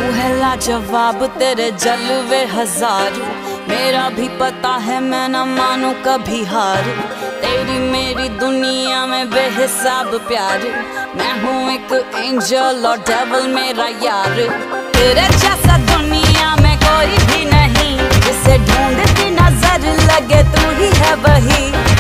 तू है लाजवाब, तेरे जलवे हजार, मेरा भी पता है मैं न मानू कभी हार। तेरी मेरी दुनिया में बेहिसाब प्यार, मैं हूँ एक एंजल और डेविल मेरा यार। तेरे जैसा दुनिया में कोई भी नहीं, जिसे ढूंढती नजर लगे तू ही है वही।